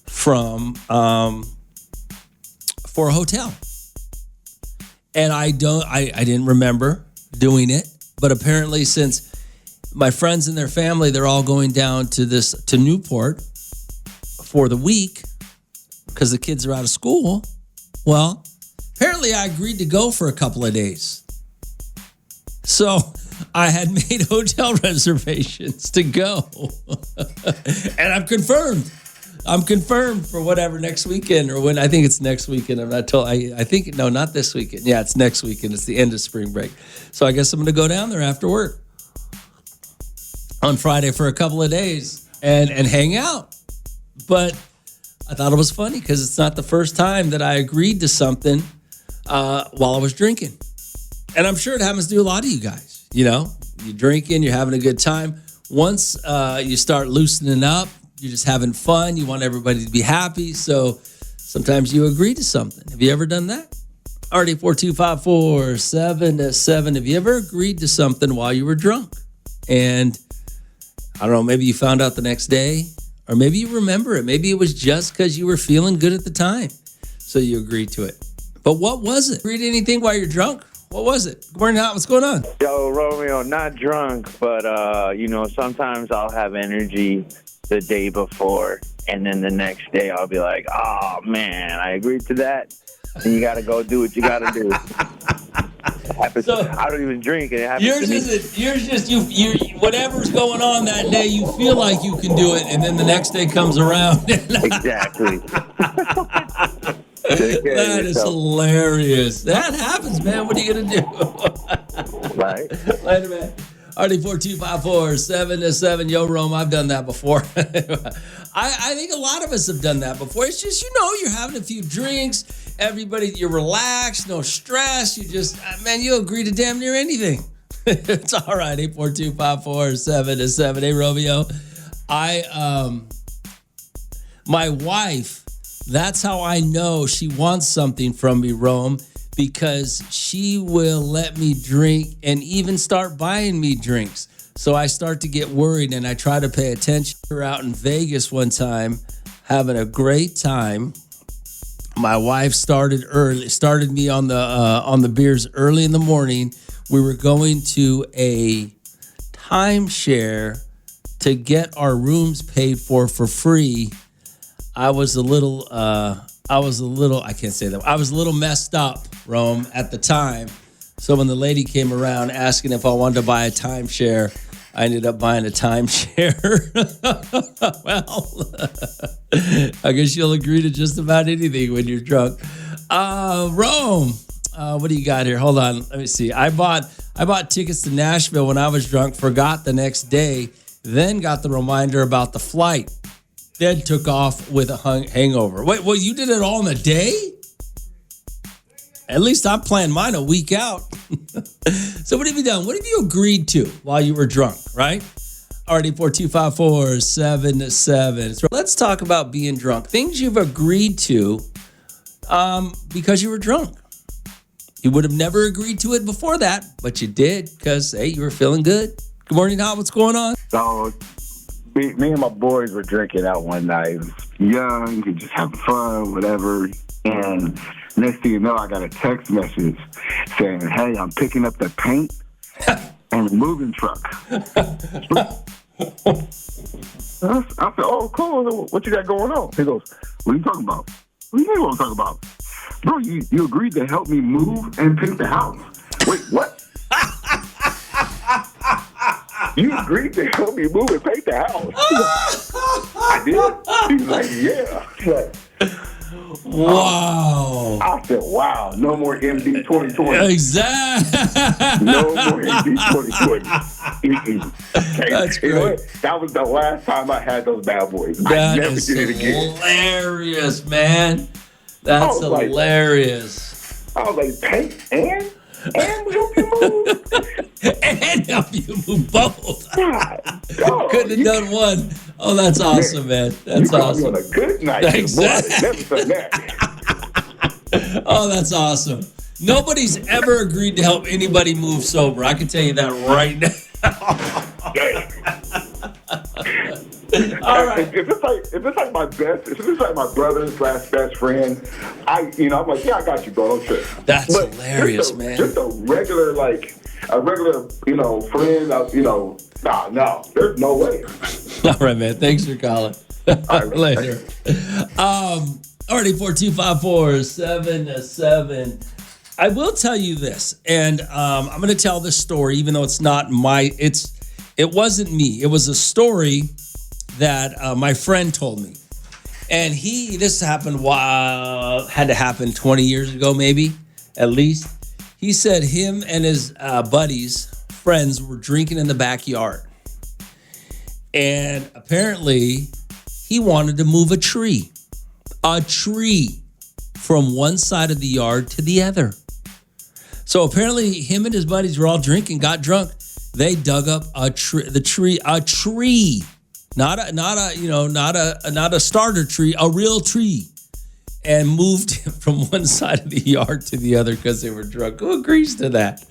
for a hotel. And I didn't remember doing it, but apparently since my friends and their family, they're all going down to Newport for the week because the kids are out of school. Well, apparently I agreed to go for a couple of days. So I had made hotel reservations to go. And I'm confirmed for whatever next weekend or when. I think it's next weekend. I'm not told. I think, no, not this weekend. Yeah, it's next weekend. It's the end of spring break. So I guess I'm going to go down there after work on Friday for a couple of days and hang out. But I thought it was funny because it's not the first time that I agreed to something while I was drinking. And I'm sure it happens to a lot of you guys. You know, you're drinking, you're having a good time. Once you start loosening up, you're just having fun. You want everybody to be happy. So sometimes you agree to something. Have you ever done that? RD4254777. Have you ever agreed to something while you were drunk? And I don't know, maybe you found out the next day, or maybe you remember it. Maybe it was just because you were feeling good at the time. So you agreed to it. But what was it? Agreed to anything while you're drunk? What was it? Good morning, what's going on? Yo, Romeo, not drunk, but, sometimes I'll have energy the day before, and then the next day I'll be like, oh, man, I agreed to that. and you got to go do what you got to do. I don't even drink, and it happens to me. You whatever's going on that day, you feel like you can do it, and then the next day comes around. Exactly. That is hilarious. That happens, man. What are you gonna do? Right. Later, man. RD42547-7. Yo, Rome, I've done that before. I think a lot of us have done that before. It's just, you're having a few drinks. Everybody, you're relaxed, no stress. You just, man, you agree to damn near anything. It's all right. 842-547-7. Hey, Romeo. My wife, that's how I know she wants something from me, Rome, because she will let me drink and even start buying me drinks. So I start to get worried, and I try to pay attention. We're out in Vegas one time, having a great time. My wife started me on the beers early in the morning. We were going to a timeshare to get our rooms paid for free. I was a little messed up, Rome, at the time. So when the lady came around asking if I wanted to buy a timeshare, I ended up buying a timeshare. Well, I guess you'll agree to just about anything when you're drunk. Rome, what do you got here? Hold on, let me see. I bought tickets to Nashville when I was drunk, forgot the next day, then got the reminder about the flight. Then took off with a hangover. Wait, well, you did it all in a day? At least I'm planning mine a week out. So what have you done? What have you agreed to while you were drunk, right? RD42547-7. So let's talk about being drunk. Things you've agreed to because you were drunk. You would have never agreed to it before that, but you did because, hey, you were feeling good. Good morning, Hot. What's going on? So, me and my boys were drinking out one night. Young, and just having fun, whatever. And next thing you know, I got a text message saying, "Hey, I'm picking up the paint and the moving truck." I said, "Oh, cool. What you got going on?" He goes, "What are you talking about?" "What do you mean what I'm talking about?" "Bro, you agreed to help me move and paint the house." "Wait, what?" "You agreed to help me move and paint the house." "I did?" He's like, "Yeah." Like, wow. I said, "Wow, no more MD 2020." Exactly. No more MD 2020. That's great. You know what? That was the last time I had those bad boys. I That never is did it again. hilarious, man. That's hilarious. I was like, paint and help you move. And help you move both. God, couldn't have done one. Oh, that's awesome, man. That's you awesome. You on a good night. Exactly. Boy, I never done that. Oh, that's awesome. Nobody's ever agreed to help anybody move sober. I can tell you that right now. All right. If it's like my brother / best friend, I'm like, yeah, I got you, bro. Don't trip. That's hilarious, man. Just a regular, friend. No, there's no way. All right, man. Thanks for calling. Later. RD42547-7. I will tell you this, and I'm going to tell this story, even though it's not it wasn't me. It was a story that my friend told me. And this happened had to happen 20 years ago, maybe, at least. He said him and his friends were drinking in the backyard. And apparently he wanted to move a tree from one side of the yard to the other. So apparently him and his buddies were all drinking, got drunk. They dug up a tree, not a starter tree, a real tree, and moved it from one side of the yard to the other because they were drunk. Who agrees to that?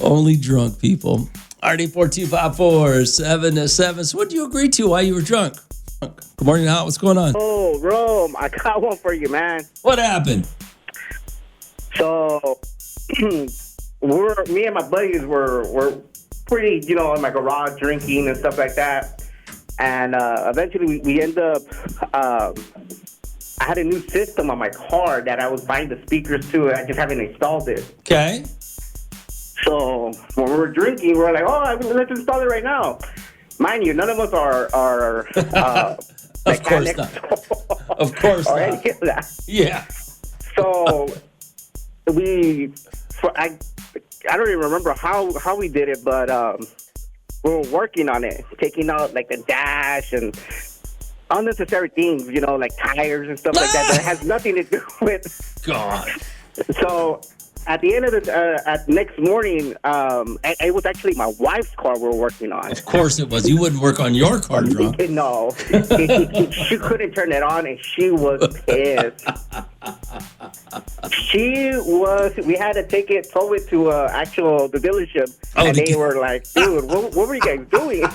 Only drunk people. RD42547-7. So what did you agree to while you were drunk? Good morning, Hot. What's going on? Oh, Rome, I got one for you, man. What happened? So, me and my buddies were pretty, in my garage drinking and stuff like that. And eventually we end up I had a new system on my car that I was buying the speakers to. I just haven't installed it. Okay. So when we were drinking, we were like, "Oh, let's install it right now." Mind you, none of us are of course not. Of course or not. any of that. Yeah. So I don't even remember how we did it, but we were working on it, taking out like the dash and unnecessary things, like tires and stuff like that has nothing to do with. God. So at the end of the next morning, it was actually my wife's car we were working on. Of course it was. You wouldn't work on your car drunk. No, she couldn't turn it on, and she was pissed. We had to tow it to the dealership, and they were like, "Dude, what were you guys doing?"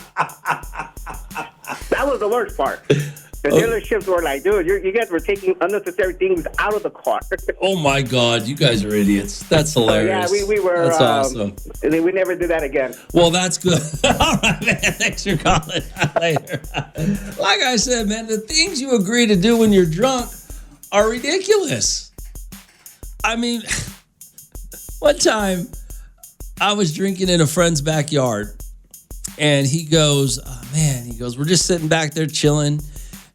That was the worst part. The dealerships were like, "Dude, you guys were taking unnecessary things out of the car." Oh my God, you guys are idiots. That's hilarious. Yeah, we were. That's awesome. We never did that again. Well, that's good. All right, man. Thanks for calling later. Like I said, man, the things you agree to do when you're drunk are ridiculous. I mean, one time I was drinking in a friend's backyard, and he goes, we're just sitting back there chilling.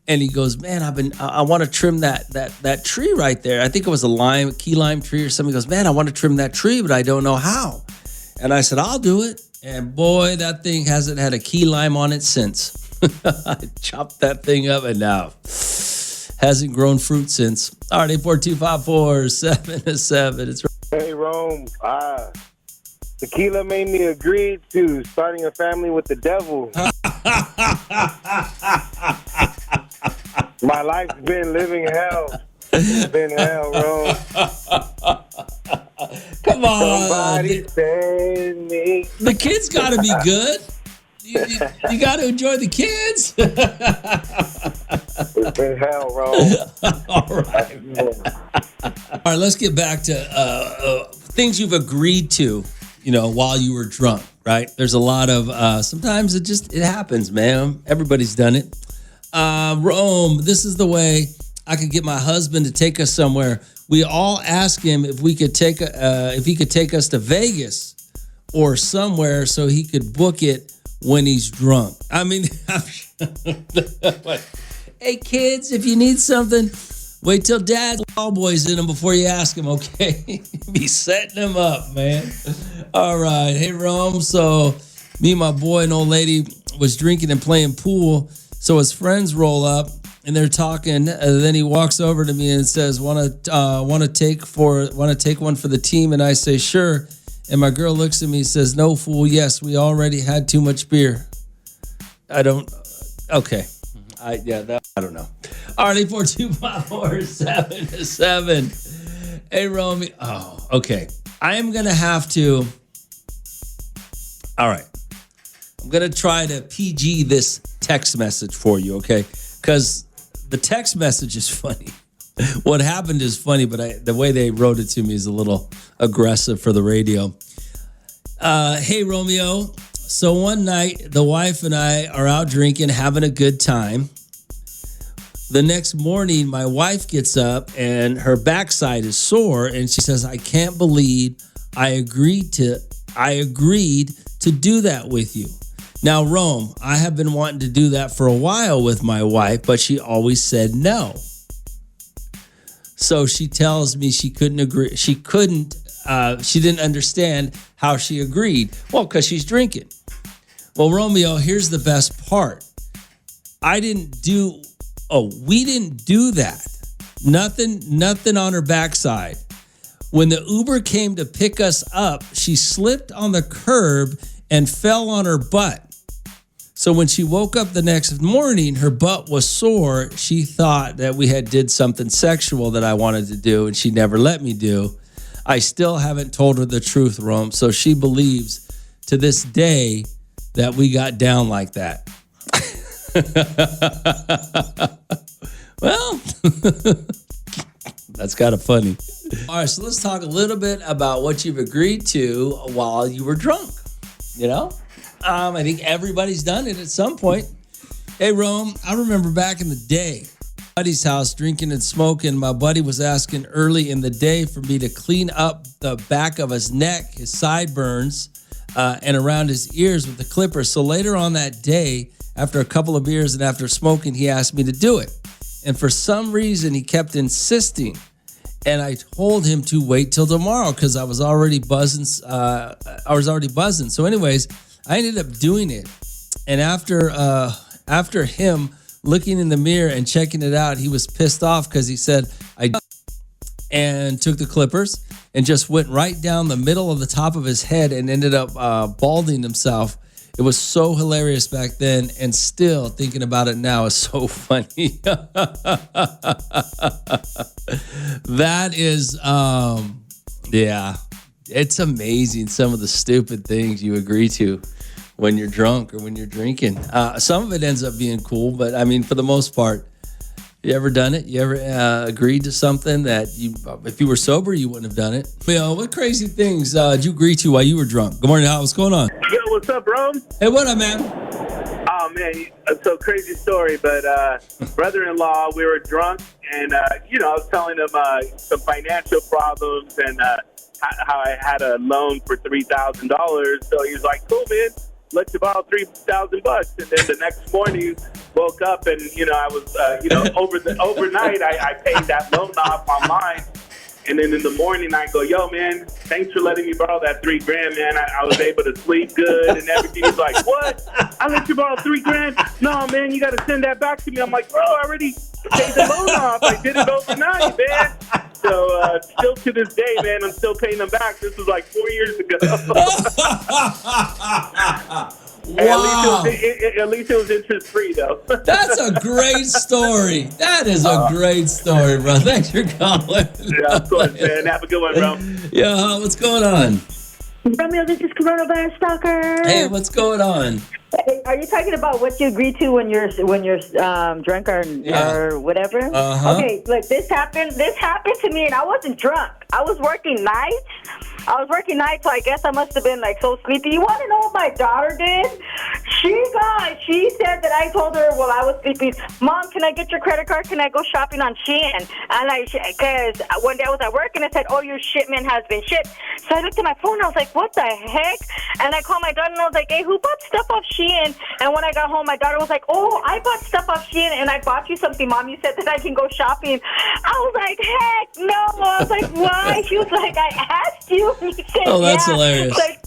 And he goes, man, I want to trim that tree right there. I think it was a key lime tree or something. He goes, man, I want to trim that tree, but I don't know how. And I said, I'll do it. And boy, that thing hasn't had a key lime on it since. I chopped that thing up and now hasn't grown fruit since. All right, 842-547-7. It's Hey, Rome. Tequila made me agree to starting a family with the devil. My life's been living hell. It's been hell, Rome. Come on. Somebody send me. The kids got to be good. You got to enjoy the kids. It's been hell, Rome. All right. All right, let's get back to things you've agreed to, while you were drunk, right? There's a lot of, sometimes it happens, man. Everybody's done it. Rome, this is the way I could get my husband to take us somewhere. We all ask him if he could take us to Vegas or somewhere so he could book it when he's drunk. I mean, hey kids, if you need something, wait till Dad's all boys in them before you ask him, okay? Be setting them up, man. All right. Hey, Rome. So me and my boy and old lady was drinking and playing pool. So his friends roll up and they're talking. And then he walks over to me and says, "Want to take one for the team?" And I say, "Sure." And my girl looks at me and says, "No, fool. Yes, we already had too much beer." I don't. Okay. I don't know. All right, 842-547-7. Hey, Romy. Oh, okay. I am gonna have to. All right. I'm going to try to PG this text message for you, okay? Because the text message is funny. What happened is funny, but the way they wrote it to me is a little aggressive for the radio. Hey, Romeo. So one night, the wife and I are out drinking, having a good time. The next morning, my wife gets up and her backside is sore, and she says, "I can't believe I agreed to do that with you." Now, Rome, I have been wanting to do that for a while with my wife, but she always said no. So she tells me she couldn't agree. She didn't understand how she agreed. Well, because she's drinking. Well, Romeo, here's the best part. We didn't do that. Nothing on her backside. When the Uber came to pick us up, she slipped on the curb and fell on her butt. So when she woke up the next morning, her butt was sore. She thought that we had did something sexual that I wanted to do, and she never let me do. I still haven't told her the truth, Rome. So she believes to this day that we got down like that. Well, that's kind of funny. All right, so let's talk a little bit about what you've agreed to while you were drunk. I think everybody's done it at some point. Hey, Rome, I remember back in the day, buddy's house drinking and smoking. My buddy was asking early in the day for me to clean up the back of his neck, his sideburns, and around his ears with the clipper. So later on that day, after a couple of beers and after smoking, he asked me to do it. And for some reason, he kept insisting. And I told him to wait till tomorrow because I was already buzzing. So anyways, I ended up doing it. And after him looking in the mirror and checking it out, he was pissed off because he said, and took the clippers and just went right down the middle of the top of his head and ended up balding himself. It was so hilarious back then, and still thinking about it now is so funny. That is, yeah, it's amazing some of the stupid things you agree to when you're drunk or when you're drinking. Some of it ends up being cool, but I mean, for the most part, you ever done it? You ever agreed to something that if you were sober, you wouldn't have done it? You know, what crazy things did you agree to while you were drunk? Good morning, Hal. What's going on? Yo, what's up, bro? Hey, what up, man? Oh, man, so crazy story, but brother-in-law, we were drunk, and, I was telling him some financial problems and how I had a loan for $3,000. So he was like, cool, man. Let's borrow $3,000, and then the next morning woke up and I was overnight I paid that loan off online, and then in the morning I go, yo man, thanks for letting me borrow that $3,000, man. I was able to sleep good and everything. He's like, what? I let you borrow $3,000? No man, you got to send that back to me. I'm like, bro, I already paid the loan off. I did it overnight, man. So still to this day, man, I'm still paying them back. This was like 4 years ago. Wow. At least it was interest free, though. That's a great story. That is a great story, bro. Thanks for calling. Yeah, of course, man. Have a good one, bro. Yeah, what's going on? Romeo, this is Coronavirus Stalker. Hey, what's going on? Hey, are you talking about what you agree to when you're drunk or whatever? Uh-huh. Okay, look, this happened to me, and I wasn't drunk. I was working nights. So I guess I must have been like so sleepy. You want to know what my daughter did? She said that I told her while I was sleeping, Mom, can I get your credit card? Can I go shopping on Shein? And because one day I was at work and it said, oh, your shipment has been shipped. So I looked at my phone and I was like, what the heck? And I called my daughter and I was like, hey, who bought stuff off Shein? And when I got home, my daughter was like, oh, I bought stuff off Shein and I bought you something, Mom. You said that I can go shopping. I was like, heck no. I was like, why? She was like, I asked you. And you said, oh, that's yeah. hilarious. Like,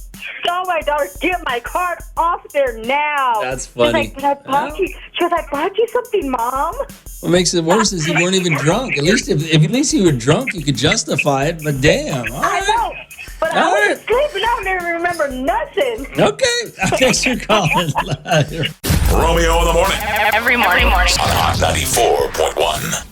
tell my daughter, get my card off there now. That's funny. She's like, but I bought you. She was like, I bought you something, Mom. What makes it worse is you weren't even drunk. At least if you were drunk, you could justify it. But damn, all right. I know. But I was sleeping. I don't even remember nothing. Okay. Thanks for calling. Romeo in the Morning. Every morning. On 94.1.